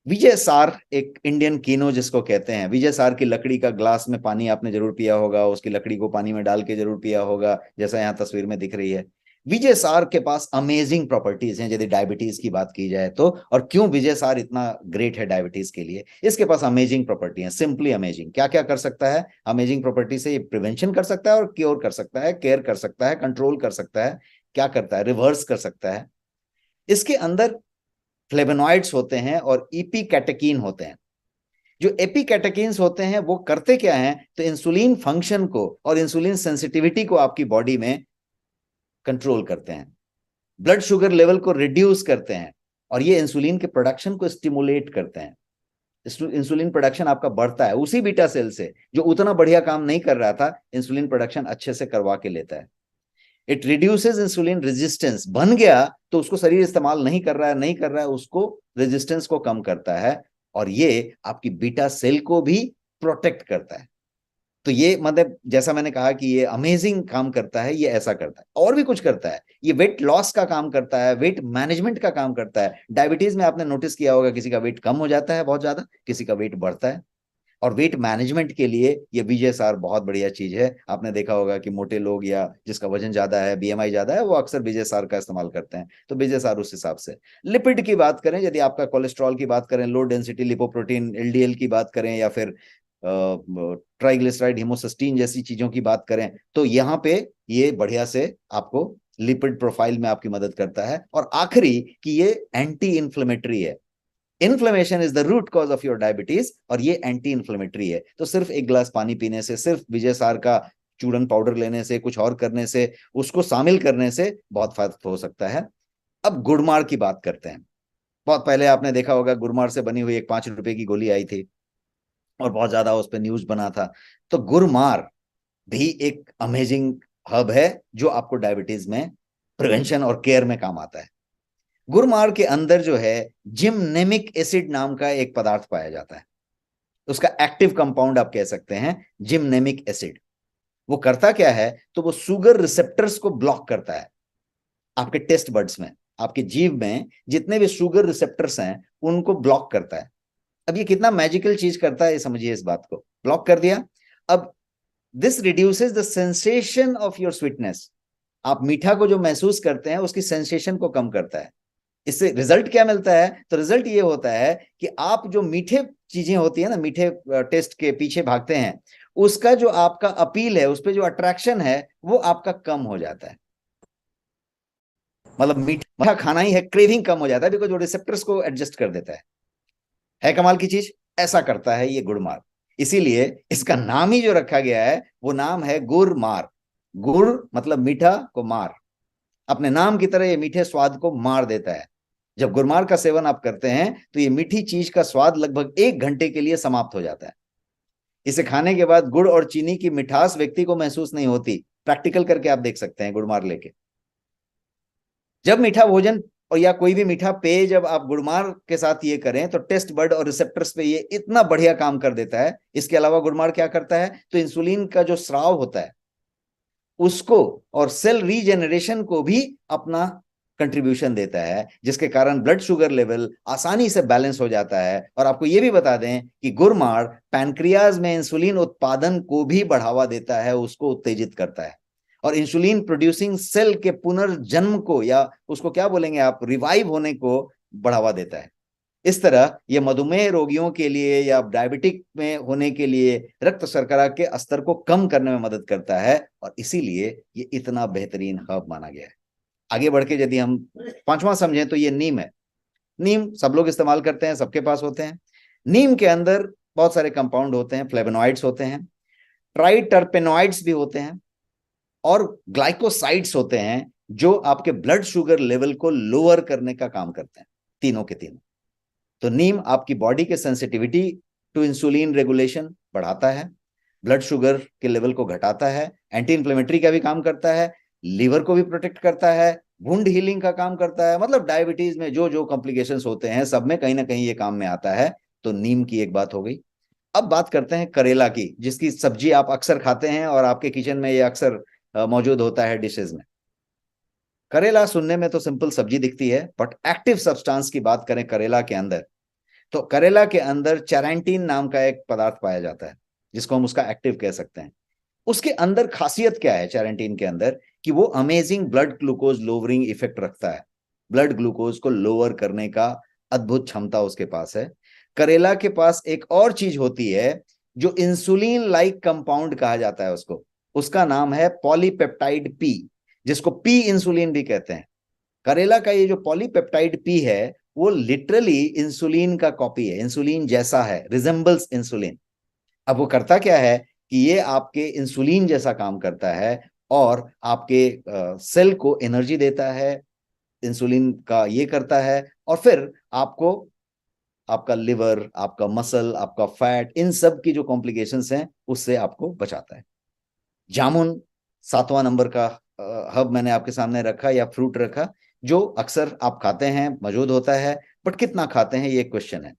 विजय सार, एक इंडियन कीनो जिसको कहते हैं, विजय सार की लकड़ी का ग्लास में पानी आपने जरूर पिया होगा, उसकी लकड़ी को पानी में डाल के जरूर पिया होगा, जैसा यहाँ तस्वीर में दिख रही है। विजय सार के पास अमेजिंग प्रॉपर्टीज हैं यदि डायबिटीज की बात की जाए तो। और क्यों विजय सार इतना ग्रेट है डायबिटीज के लिए? इसके पास अमेजिंग प्रॉपर्टी है, सिंपली अमेजिंग। क्या क्या कर सकता है अमेजिंग प्रॉपर्टी से? ये प्रिवेंशन कर सकता है और क्योर कर सकता है, केयर कर सकता है, कंट्रोल कर सकता है। क्या करता है? रिवर्स कर सकता है। इसके अंदर फ्लेवोनॉइड्स होते हैं और ईपी कैटेकीन होते हैं। जो एपी कैटेकीन्स होते हैं वो करते क्या हैं, तो इंसुलिन फंक्शन को और इंसुलिन सेंसिटिविटी को आपकी बॉडी में कंट्रोल करते हैं, ब्लड शुगर लेवल को रिड्यूस करते हैं, और ये इंसुलिन के प्रोडक्शन को स्टिमुलेट करते हैं। इंसुलिन प्रोडक्शन आपका बढ़ता है उसी बीटा सेल से जो उतना बढ़िया काम नहीं कर रहा था, इंसुलिन प्रोडक्शन अच्छे से करवा के लेता है। इट रिड्यूसेस इंसुलिन रेजिस्टेंस, बन गया तो उसको शरीर इस्तेमाल नहीं कर रहा है, नहीं कर रहा है, उसको रेजिस्टेंस को कम करता है, और ये आपकी बीटा सेल को भी प्रोटेक्ट करता है। तो ये मतलब जैसा मैंने कहा कि ये अमेजिंग काम करता है, ये ऐसा करता है। और भी कुछ करता है, ये वेट लॉस का काम करता है, वेट मैनेजमेंट का काम करता है। डायबिटीज में आपने नोटिस किया होगा किसी का वेट कम हो जाता है बहुत ज्यादा, किसी का वेट बढ़ता है, और वेट मैनेजमेंट के लिए ये विजयसार बहुत बढ़िया चीज है। आपने देखा होगा कि मोटे लोग या जिसका वजन ज्यादा है, बीएमआई ज्यादा है, वो अक्सर विजयसार का इस्तेमाल करते हैं। तो विजयसार उस हिसाब से। लिपिड की बात करें, यदि आपका कोलेस्ट्रॉल की बात करें, लो डेंसिटी लिपोप्रोटीन एलडीएल की बात करें, या फिर ट्राइग्लिसराइड हिमोसिस्टीन जैसी चीजों की बात करें, तो यहाँ पे ये बढ़िया से आपको लिपिड प्रोफाइल में आपकी मदद करता है। और आखिरी कि ये एंटी इंफ्लेमेटरी है। Inflammation is the root cause of your diabetes, और ये एंटी इन्फ्लेमेटरी है। तो सिर्फ एक गिलास पानी पीने से, सिर्फ विजयसार का चूर्ण पाउडर लेने से, कुछ और करने से, उसको शामिल करने से बहुत फायदा हो सकता है। अब गुड़मार की बात करते हैं। बहुत पहले आपने देखा होगा गुड़मार से बनी हुई एक 5 रुपए की गोली आई थी और बहुत ज्यादा उस पर न्यूज बना था। तो गुड़मार भी एक अमेजिंग हब है जो आपको डायबिटीज में प्रिवेंशन और केयर में काम आता है। गुड़मार के अंदर जो है जिमनेमिक एसिड नाम का एक पदार्थ पाया जाता है। उसका एक्टिव कंपाउंड आप कह सकते हैं जिमनेमिक एसिड। वो करता क्या है, तो वो शुगर रिसेप्टर्स को ब्लॉक करता है। आपके टेस्ट बड्स में, आपके जीभ में जितने भी शुगर रिसेप्टर्स हैं उनको ब्लॉक करता है। अब ये कितना मैजिकल चीज करता है, ये समझिए। इस बात को ब्लॉक कर दिया, अब this reduces the sensation of your sweetness. आप मीठा को जो महसूस करते हैं उसकी सेंसेशन को कम करता है। इससे रिजल्ट क्या मिलता है, तो रिजल्ट ये होता है कि आप जो मीठे चीजें होती है ना, मीठे टेस्ट के पीछे भागते हैं, उसका जो आपका अपील है, उस पर जो अट्रैक्शन है, वो आपका कम हो जाता है। मतलब मीठा खाना ही है, क्रेविंग कम हो जाता है, बिकॉज वो रिसेप्टर्स को एडजस्ट कर देता है कमाल की चीज। ऐसा करता है ये गुड़मार। इसीलिए इसका नाम ही जो रखा गया है वो नाम है गुड़मार। गुड़ मतलब मीठा को मार, अपने नाम की तरह ये मीठे स्वाद को मार देता है। जब गुरमार का सेवन आप करते हैं तो ये मीठी चीज का स्वाद लगभग 1 घंटे के लिए समाप्त हो जाता है। इसे खाने के बाद गुड़ और चीनी की मिठास व्यक्ति को महसूस नहीं होती। प्रैक्टिकल करके आप देख सकते हैं गुड़मार लेके। जब मीठा भोजन और या कोई भी मीठा पेय जब आप गुड़मार के साथ ये करें तो टेस्ट बड और रिसेप्टर्स पे ये इतना बढ़िया काम कर देता है। इसके अलावा गुड़मार क्या करता है, तो इंसुलिन का जो स्राव होता है उसको और सेल रीजेनरेशन को भी अपना कंट्रीब्यूशन देता है, जिसके कारण ब्लड शुगर लेवल आसानी से बैलेंस हो जाता है। और आपको यह भी बता दें कि गुड़मार पैनक्रियाज में इंसुलिन उत्पादन को भी बढ़ावा देता है, उसको उत्तेजित करता है, और इंसुलिन प्रोड्यूसिंग सेल के पुनर्जन्म को, या उसको क्या बोलेंगे आप, रिवाइव होने को बढ़ावा देता है। इस तरह ये मधुमेह रोगियों के लिए या डायबिटिक में होने के लिए रक्त शर्करा के स्तर को कम करने में मदद करता है, और इसीलिए ये इतना बेहतरीन हर्ब माना गया है। आगे बढ़ के यदि हम पांचवा समझें तो ये नीम है। नीम सब लोग इस्तेमाल करते हैं, सबके पास होते हैं। नीम के अंदर बहुत सारे कंपाउंड होते हैं, फ्लेवोनॉइड्स होते हैं, ट्राइटर्पेनॉइड्स भी होते हैं, और ग्लाइकोसाइड्स होते हैं जो आपके ब्लड शुगर लेवल को लोअर करने का काम करते हैं, तीनों के तीनों। तो नीम आपकी बॉडी के सेंसिटिविटी टू इंसुलिन रेगुलेशन बढ़ाता है, ब्लड शुगर के लेवल को घटाता है, एंटी इंफ्लेमेटरी का भी काम करता है, लीवर को भी प्रोटेक्ट करता है, वुंड हीलिंग का काम करता है। मतलब डायबिटीज में जो जो कॉम्प्लिकेशंस होते हैं सब में कहीं ना कहीं ये काम में आता है। तो नीम की एक बात हो गई। अब बात करते हैं करेला की, जिसकी सब्जी आप अक्सर खाते हैं और आपके किचन में ये अक्सर मौजूद होता है डिशेज में। करेला सुनने में तो सिंपल सब्जी दिखती है, बट एक्टिव सब्सटेंस की बात करें करेला के अंदर, तो करेला के अंदर चैरेंटीन नाम का एक पदार्थ पाया जाता है, जिसको हम उसका एक्टिव कह सकते हैं। उसके अंदर खासियत क्या है चैरेंटीन के अंदर, कि वो amazing blood glucose lowering effect रखता है। ब्लड ग्लूकोज को लोअर करने का अद्भुत क्षमता उसके पास है। करेला के पास एक और चीज होती है जो इंसुलिन लाइक कंपाउंड कहा जाता है उसको, उसका नाम है पॉलीपेप्टाइड पी, जिसको पी इंसुलिन भी कहते हैं। करेला का ये जो पॉलीपेप्टाइड पी है वो लिटरली इंसुलिन का कॉपी है, इंसुलिन जैसा है, रिजेंबल्स इंसुलिन। अब वो करता क्या है कि ये आपके इंसुलिन जैसा काम करता है और आपके सेल को एनर्जी देता है, इंसुलिन का ये करता है, और फिर आपको आपका लिवर, आपका मसल, आपका फैट, इन सब की जो कॉम्प्लिकेशंस हैं उससे आपको बचाता है। जामुन 7वां नंबर का हब मैंने आपके सामने रखा, या फ्रूट रखा, जो अक्सर आप खाते हैं, मौजूद होता है, बट कितना खाते हैं ये क्वेश्चन है।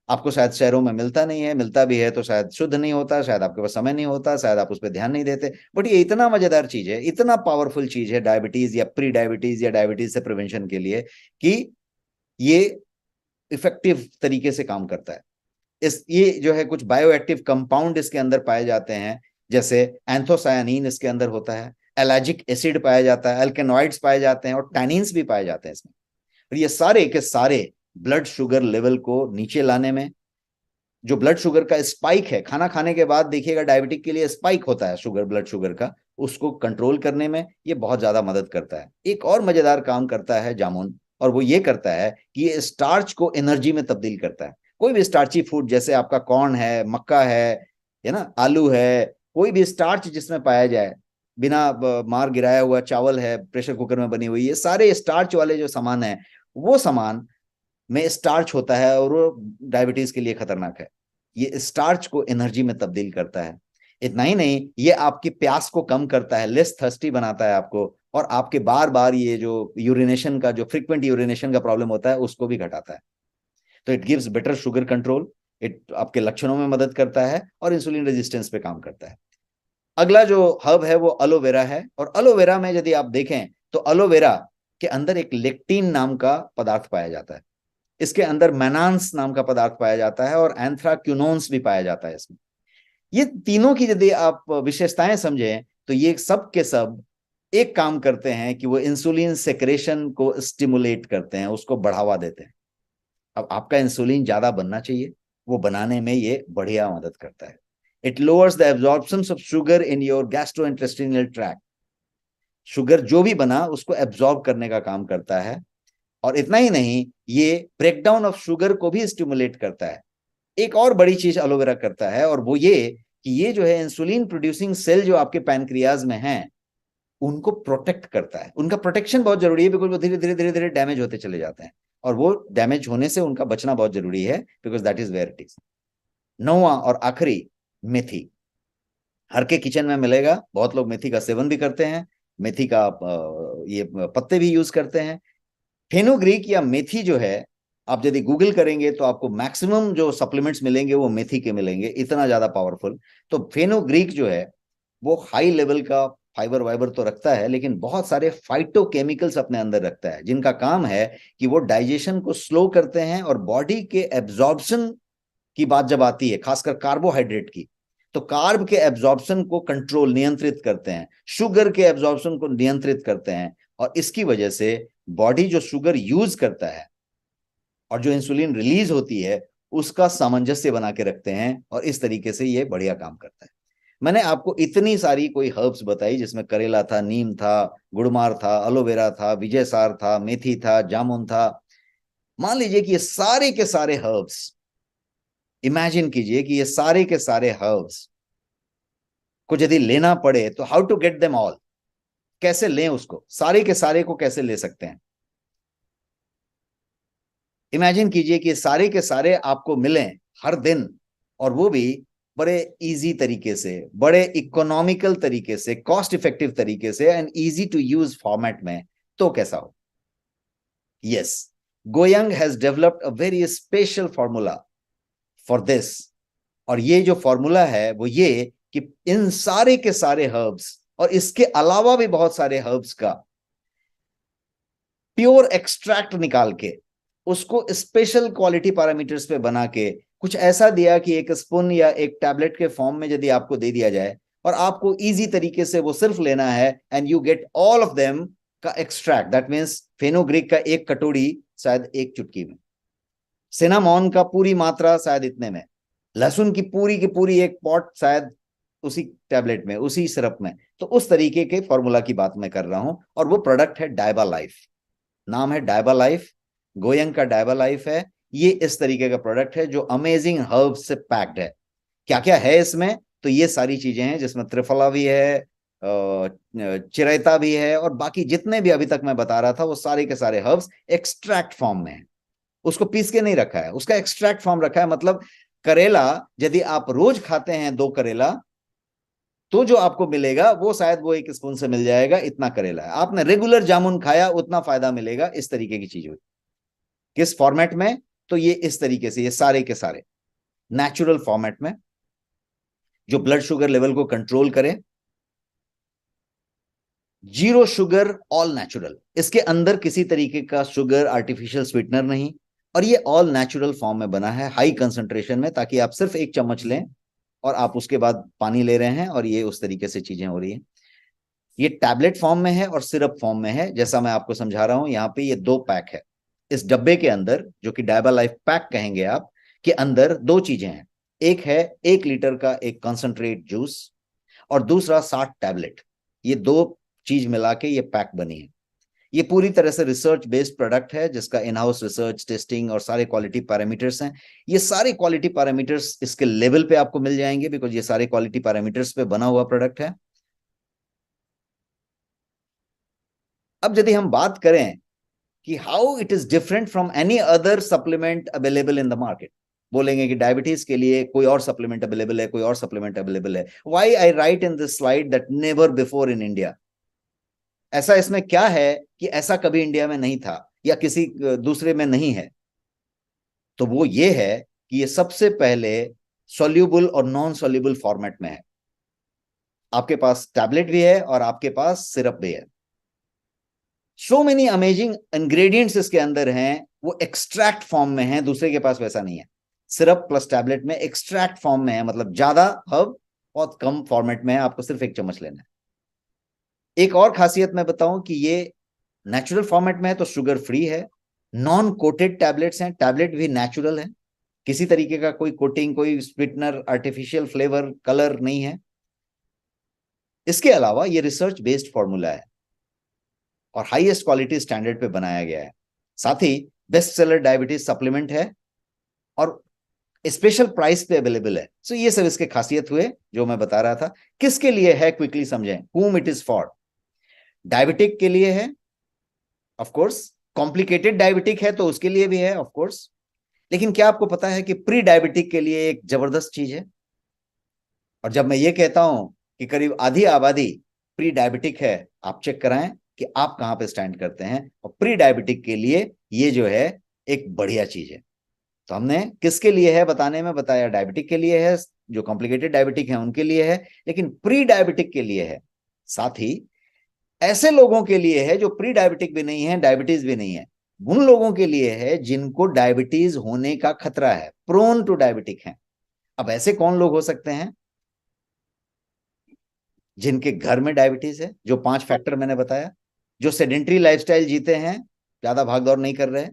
आपको शायद शहरों में मिलता नहीं है, मिलता भी है तो शायद शुद्ध नहीं होता, शायद आपके पास समय नहीं होता, शायद आप उस पर ध्यान नहीं देते। बट ये इतना मजेदार चीज है, इतना पावरफुल चीज है डायबिटीज या प्री डायबिटीज या डायबिटीज से प्रिवेंशन के लिए, कि ये इफेक्टिव तरीके से काम करता है। इस ये जो है कुछ बायो एक्टिव कंपाउंड इसके अंदर पाए जाते हैं, जैसे एंथोसायानिन इसके अंदर होता है, एलाजिक एसिड पाया जाता है, अल्केनॉइड्स पाए जाते हैं, और टैनिन्स भी पाए जाते हैं इसमें। और ये सारे के सारे ब्लड शुगर लेवल को नीचे लाने में, जो ब्लड शुगर का स्पाइक है, खाना खाने के बाद देखिएगा डायबिटिक के लिए स्पाइक होता है शुगर, ब्लड शुगर का, उसको कंट्रोल करने में ये बहुत ज्यादा मदद करता है। एक और मजेदार काम करता है जामुन, और वो ये करता है कि ये स्टार्च को एनर्जी में तब्दील करता है। कोई भी स्टार्ची फूड, जैसे आपका कॉर्न है, मक्का है ना, आलू है, कोई भी स्टार्च जिसमें पाया जाए, बिना मार गिराया हुआ चावल है, प्रेशर कुकर में बनी हुई, ये सारे स्टार्च वाले जो सामान है, वो सामान में स्टार्च होता है और वो डायबिटीज के लिए खतरनाक है। ये स्टार्च को एनर्जी में तब्दील करता है। इतना ही नहीं, ये आपकी प्यास को कम करता है, लेस थर्स्टी बनाता है आपको, और आपके बार बार ये जो यूरिनेशन का, जो फ्रीक्वेंट यूरिनेशन का प्रॉब्लम होता है, उसको भी घटाता है। तो it gives better sugar control, it आपके लक्षणों में मदद करता है, और इंसुलिन रेजिस्टेंस पे काम करता है। अगला जो हब है वो एलोवेरा है, और एलोवेरा में यदि आप देखें तो एलोवेरा के अंदर एक लेक्टिन नाम का पदार्थ पाया जाता है, इसके अंदर मैनांस नाम का पदार्थ पाया जाता है, और एंथ्राक्यूनोन्स भी पाया जाता है इसमें। ये तीनों की यदि आप विशेषताएं समझें तो ये सब के सब एक काम करते हैं कि वो इंसुलिन सेक्रेशन को स्टिमुलेट करते हैं, उसको बढ़ावा देते हैं। अब आपका इंसुलिन ज्यादा बनना चाहिए, वो बनाने में ये बढ़िया मदद करता है। It lowers the absorption of sugar in your gastrointestinal tract, sugar जो भी बना उसको एब्जॉर्ब करने का काम करता है। और इतना ही नहीं, ये ब्रेकडाउन ऑफ शुगर को भी स्टिमुलेट करता है। एक और बड़ी चीज एलोवेरा करता है, और वो ये कि ये जो है इंसुलिन प्रोड्यूसिंग सेल जो आपके पैनक्रियाज में हैं, उनको प्रोटेक्ट करता है। उनका प्रोटेक्शन बहुत जरूरी है, बिकॉज वो धीरे धीरे धीरे धीरे डैमेज होते चले जाते हैं, और वो डैमेज होने से उनका बचना बहुत जरूरी है, because that is where it is. 9वां और आखिरी, मेथी। हर के किचन में मिलेगा, बहुत लोग मेथी का सेवन भी करते हैं, मेथी का ये पत्ते भी यूज करते हैं। फेनुग्रीक या मेथी जो है, आप यदि गूगल करेंगे तो आपको मैक्सिमम जो सप्लीमेंट्स मिलेंगे वो मेथी के मिलेंगे, इतना ज्यादा पावरफुल। तो फेनुग्रीक जो है वो हाई लेवल का फाइबर वाइबर तो रखता है, लेकिन बहुत सारे फाइटोकेमिकल्स अपने अंदर रखता है, जिनका काम है कि वो डाइजेशन को स्लो करते हैं, और बॉडी के एब्जॉर्प्शन की बात जब आती है, खासकर कार्बोहाइड्रेट की, तो कार्ब के एब्जॉर्प्शन को कंट्रोल, नियंत्रित करते हैं, शुगर के एब्जॉर्प्शन को नियंत्रित करते हैं, और इसकी वजह से बॉडी जो शुगर यूज करता है और जो इंसुलिन रिलीज होती है उसका सामंजस्य बना के रखते हैं, और इस तरीके से ये बढ़िया काम करता है। मैंने आपको इतनी सारी कोई हर्ब्स बताई, जिसमें करेला था, नीम था, गुड़मार था, एलोवेरा था, विजयसार था, मेथी था, जामुन था। मान लीजिए कि ये सारे के सारे हर्ब्स, इमेजिन कीजिए कि ये सारे के सारे हर्ब्स को यदि लेना पड़े तो how to get them all. कैसे लें उसको, सारे के सारे को कैसे ले सकते हैं। इमेजिन कीजिए कि सारे के सारे आपको मिलें हर दिन, और वो भी बड़े इजी तरीके से, बड़े इकोनॉमिकल तरीके से, कॉस्ट इफेक्टिव तरीके से and easy to use format में, तो कैसा हो। Yes, Goyang has developed a very special formula for this. और ये जो फॉर्मूला है वो ये कि इन सारे के सारे हर्ब्स और इसके अलावा भी बहुत सारे हर्ब्स का प्योर एक्सट्रैक्ट निकाल के उसको स्पेशल क्वालिटी पैरामीटर्स पे बना के कुछ ऐसा दिया कि एक स्पून या एक टैबलेट के फॉर्म में यदि आपको दे दिया जाए और आपको इजी तरीके से वो सिर्फ लेना है, and you get all of them का एक्सट्रैक्ट। दैट मीन्स फेनोग्रीक का एक कटोरी शायद एक चुटकी में, सिनामॉन का पूरी मात्रा शायद इतने में, लहसुन की पूरी एक पॉट शायद उसी टैबलेट में, उसी सिरप में। तो उस तरीके के फॉर्मूला की बात मैं कर रहा हूं, और वो प्रोडक्ट है डायबा लाइफ। नाम है डायबा लाइफ, गोयंग का डायबा लाइफ है। ये इस तरीके का प्रोडक्ट है जो अमेजिंग हर्ब्स से पैक्ड है। क्या क्या है इसमें, तो ये सारी चीजें हैं जिसमें त्रिफला भी है, चिरैता भी है, और बाकी जितने भी अभी तक मैं बता रहा था वो सारे के सारे हर्ब्स एक्सट्रैक्ट फॉर्म में है। उसको पीस के नहीं रखा है, उसका एक्सट्रैक्ट फॉर्म रखा है। मतलब करेला यदि आप रोज खाते हैं 2 करेला, तो जो आपको मिलेगा वो शायद वो 1 स्पून से मिल जाएगा, इतना करेला है। आपने रेगुलर जामुन खाया उतना फायदा मिलेगा, इस तरीके की चीज हुई। किस फॉर्मेट में, तो ये इस तरीके से, ये सारे के सारे नेचुरल फॉर्मेट में जो ब्लड शुगर लेवल को कंट्रोल करे, जीरो शुगर, ऑल नेचुरल। इसके अंदर किसी तरीके का शुगर, आर्टिफिशियल स्वीटनर नहीं, और ये ऑल नेचुरल फॉर्म में बना है, हाई कंसंट्रेशन में, ताकि आप सिर्फ 1 चम्मच लें और आप उसके बाद पानी ले रहे हैं, और ये उस तरीके से चीजें हो रही है। ये टैबलेट फॉर्म में है और सिरप फॉर्म में है, जैसा मैं आपको समझा रहा हूं। यहाँ पे ये 2 पैक है। इस डब्बे के अंदर, जो कि डायबा लाइफ पैक कहेंगे आप, के अंदर 2 चीजें हैं। एक है 1 लीटर का एक कंसंट्रेट जूस, और दूसरा 60 टैबलेट। ये 2 चीज मिला के ये पैक बनी है। ये पूरी तरह से रिसर्च बेस्ड प्रोडक्ट है, जिसका इन हाउस रिसर्च, टेस्टिंग और सारे क्वालिटी पैरामीटर्स हैं। ये सारे क्वालिटी पैरामीटर्स इसके लेवल पे आपको मिल जाएंगे, बिकॉज ये सारे क्वालिटी पैरामीटर्स पे बना हुआ प्रोडक्ट है। अब यदि हम बात करें कि how it is different from any other supplement available in the market, बोलेंगे कि डायबिटीज के लिए कोई और सप्लीमेंट अवेलेबल है, कोई और सप्लीमेंट अवेलेबल है। Why I right in this slide that never before in India. ऐसा इसमें क्या है कि ऐसा कभी इंडिया में नहीं था या किसी दूसरे में नहीं है, तो वो ये है कि ये सबसे पहले सॉल्यूबल और नॉन सॉल्यूबल फॉर्मेट में है। आपके पास टैबलेट भी है और आपके पास सिरप भी है। सो मेनी अमेजिंग इंग्रेडिएंट्स इसके अंदर हैं, वो एक्सट्रैक्ट फॉर्म में है, दूसरे के पास वैसा नहीं है। सिरप प्लस टैबलेट में एक्सट्रैक्ट फॉर्म में है, मतलब ज्यादा हर्ब, बहुत कम फॉर्मेट में है, आपको सिर्फ 1 चम्मच लेना है। एक और खासियत मैं बताऊं कि ये नेचुरल फॉर्मेट में है तो शुगर फ्री है, नॉन कोटेड टैबलेट्स हैं, टैबलेट भी नेचुरल है, किसी तरीके का कोई कोटिंग, कोई स्वीटनर, आर्टिफिशियल फ्लेवर, कलर नहीं है। इसके अलावा ये रिसर्च बेस्ड फॉर्मूला है और हाईएस्ट क्वालिटी स्टैंडर्ड पे बनाया गया है। साथ ही बेस्ट सेलर डायबिटीज सप्लीमेंट है और स्पेशल प्राइस पे अवेलेबल है। सो ये सब इसके खासियत हुए जो मैं बता रहा था। किसके लिए है, क्विकली समझें। whom it is for, diabetic के लिए है ऑफ कोर्स, कॉम्प्लिकेटेड डायबिटिक है तो उसके लिए भी है ऑफ कोर्स। लेकिन क्या आपको पता है कि प्री डायबिटिक के लिए एक जबरदस्त चीज है। और जब मैं ये कहता हूं कि करीब आधी आबादी प्री डायबिटिक है, आप चेक कराएं कि आप कहां पे स्टैंड करते हैं। और प्री डायबिटिक के लिए ये जो है एक बढ़िया चीज है। तो हमने किसके लिए है बताने में बताया, डायबिटिक के लिए है, जो कॉम्प्लिकेटेड डायबिटिक है उनके लिए है, लेकिन प्री डायबिटिक के लिए है। साथ ही ऐसे लोगों के लिए है जो प्री डायबिटिक भी नहीं है, डायबिटीज भी नहीं है, उन लोगों के लिए है जिनको डायबिटीज होने का खतरा है, प्रोन टू डायबिटिक है। अब ऐसे कौन लोग हो सकते हैं, जिनके घर में डायबिटीज है, जो 5 फैक्टर मैंने बताया, जो सेडेंट्री लाइफस्टाइल जीते हैं, ज्यादा भागदौड़ नहीं कर रहे हैं,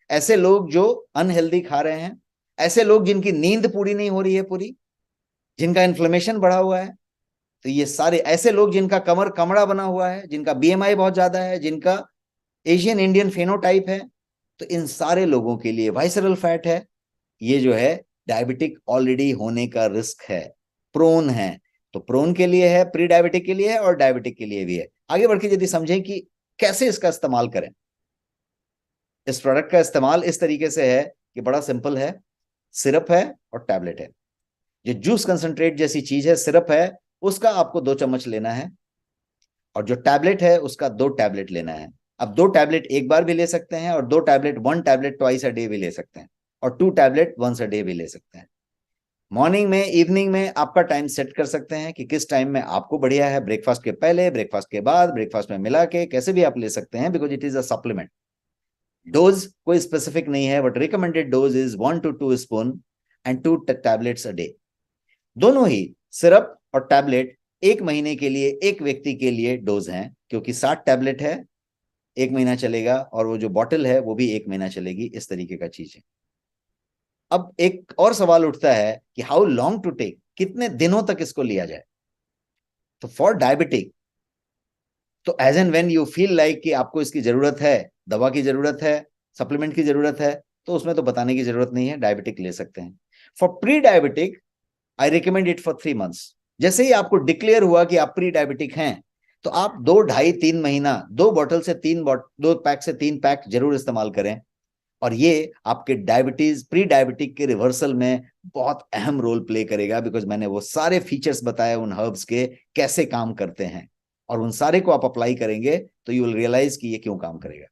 ऐसे लोग जो अनहेल्दी खा रहे हैं, ऐसे लोग जिनकी नींद पूरी नहीं हो रही है पूरी, जिनका इन्फ्लेमेशन बढ़ा हुआ है, तो ये सारे ऐसे लोग जिनका कमर कमड़ा बना हुआ है, जिनका बीएमआई बहुत ज्यादा है, जिनका एशियन इंडियन फेनोटाइप है, तो इन सारे लोगों के लिए वाइसरल फैट है, ये जो है डायबिटिक ऑलरेडी होने का रिस्क है, प्रोन है। तो प्रोन के लिए है, प्री डायबिटिक के लिए है और डायबिटिक के लिए भी है। आगे बढ़ के यदि समझें कि कैसे इसका इस्तेमाल करें। इस प्रोडक्ट का इस्तेमाल इस तरीके से है कि बड़ा सिंपल है, सिरप है और टैबलेट है। जो जूस कंसंट्रेट जैसी चीज है, सिरप है, उसका आपको 2 चम्मच लेना है, और जो टैबलेट है उसका 2 टैबलेट लेना है। अब 2 टैबलेट एक बार भी ले सकते हैं, और 2 tablet 1 tablet twice a day भी ले सकते हैं, और 2 टैबलेट वंस अ डे भी ले सकते हैं। मॉर्निंग में, इवनिंग में आपका टाइम सेट कर सकते हैं कि किस टाइम में आपको बढ़िया है, ब्रेकफास्ट के पहले, ब्रेकफास्ट के बाद, ब्रेकफास्ट में मिला के, कैसे भी आप ले सकते हैं, because it is a supplement. Dose कोई स्पेसिफिक नहीं है, but recommended dose is 1 to 2 spoon and 2 tablets a day. दोनों ही सिरप और टैबलेट 1 महीने के लिए एक व्यक्ति के लिए डोज हैं, क्योंकि 60 टैबलेट है, 1 महीना चलेगा, और वो जो बॉटल है वो भी 1 महीना चलेगी, इस तरीके का चीज है। अब एक और सवाल उठता है कि हाउ लॉन्ग टू टेक, कितने दिनों तक इसको लिया जाए। तो फॉर डायबिटिक, तो as and when you feel like कि आपको इसकी जरूरत है, दवा की जरूरत है, सप्लीमेंट की जरूरत है, तो उसमें तो बताने की जरूरत नहीं है, डायबिटिक ले सकते हैं। For pre diabetic I recommend it for 3 months। जैसे ही आपको डिक्लेयर हुआ कि आप प्री डायबिटिक हैं, तो आप 2 ढाई 3 महीना 2 बॉटल से 2 पैक से 3 पैक जरूर इस्तेमाल करें। और ये आपके डायबिटीज, प्री डायबिटिक के रिवर्सल में बहुत अहम रोल प्ले करेगा, बिकॉज मैंने वो सारे फीचर्स बताए उन हर्ब्स के, कैसे काम करते हैं, और उन सारे को आप अप्लाई करेंगे तो यू विल रियलाइज कि ये क्यों काम करेगा।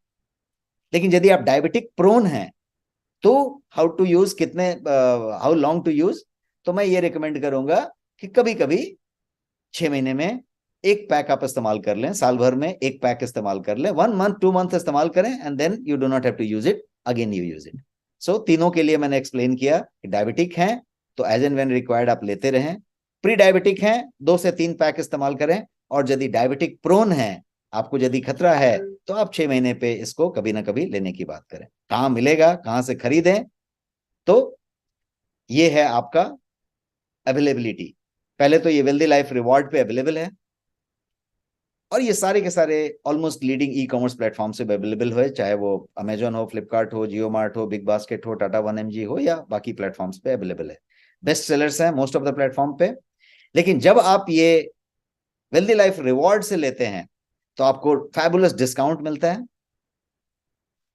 लेकिन यदि आप डायबिटिक प्रोन हैं, तो हाउ टू यूज, कितने, हाउ लॉन्ग टू यूज, तो मैं ये रिकमेंड करूंगा कि कभी कभी 6 महीने में 1 पैक आप इस्तेमाल कर लें, साल भर में 1 पैक इस्तेमाल कर लें, 1 month 2 month इस्तेमाल करें, and then you do not have to use it again, you use it. So तीनों के लिए मैंने एक्सप्लेन किया कि डायबिटिक हैं तो एज एंड व्हेन रिक्वायर्ड आप लेते रहें, प्री डायबिटिक हैं 2 से 3 पैक इस्तेमाल करें, और यदि डायबिटिक प्रोन है, आपको यदि खतरा है, तो आप 6 महीने पे इसको कभी ना कभी लेने की बात करें। कहाँ मिलेगा, कहाँ से खरीदें, तो ये है आपका अवेलेबिलिटी। पहले तो ये वेल्दी लाइफ रिवॉर्ड पे अवेलेबल है, और ये सारे के सारे almost leading e commerce platform से अवेलेबल हो, चाहे वो अमेजोन हो, फ्लिपकार्ट हो, जियो मार्ट हो, बिग बास्केट हो, टाटा 1mg हो, या बाकी प्लेटफॉर्म्स पे अवेलेबल है। बेस्ट सेलर्स हैं मोस्ट ऑफ द प्लेटफॉर्म पे। लेकिन जब आप ये वेल्दी लाइफ रिवॉर्ड से लेते हैं, तो आपको फैबुलस डिस्काउंट मिलता है,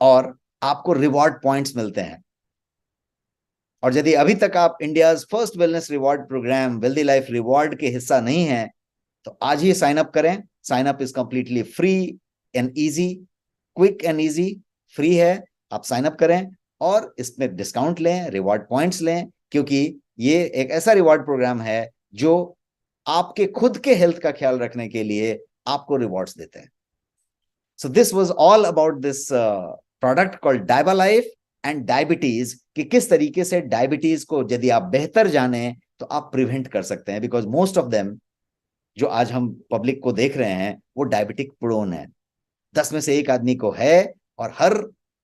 और आपको रिवॉर्ड पॉइंट्स मिलते हैं। और यदि अभी तक आप India first wellness reward programme wealthy life reward के हिस्सा नहीं है, तो आज ही साइन अप करें। Sign up is completely free and easy, quick and easy, free है। आप साइन अप करें और इसमें डिस्काउंट लें, रिवॉर्ड पॉइंट्स लें, क्योंकि ये एक ऐसा रिवॉर्ड प्रोग्राम है जो आपके खुद के हेल्थ का ख्याल रखने के लिए आपको रिवॉर्ड्स देते हैं। So this was all about this product called Diaba life and diabetes, कि किस तरीके से डायबिटीज को यदि आप बेहतर जाने तो आप प्रिवेंट कर सकते हैं, बिकॉज मोस्ट ऑफ देम जो आज हम पब्लिक को देख रहे हैं वो डायबिटिक प्रोन है। 10 में से 1 आदमी को है, और हर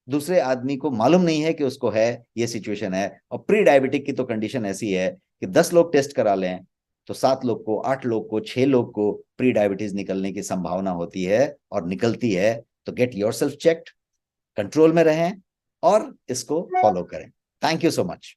दूसरे आदमी को मालूम नहीं है कि उसको है, ये सिचुएशन है। और प्री डायबिटिक की तो कंडीशन ऐसी है कि 10 लोग टेस्ट करा लें तो 7 लोग को, 8 लोग को, 6 लोग को प्री डायबिटीज निकलने की संभावना होती है, और निकलती है। तो गेट योरसेल्फ चेक्ड, कंट्रोल में रहें, और इसको फॉलो करें। Thank you so much.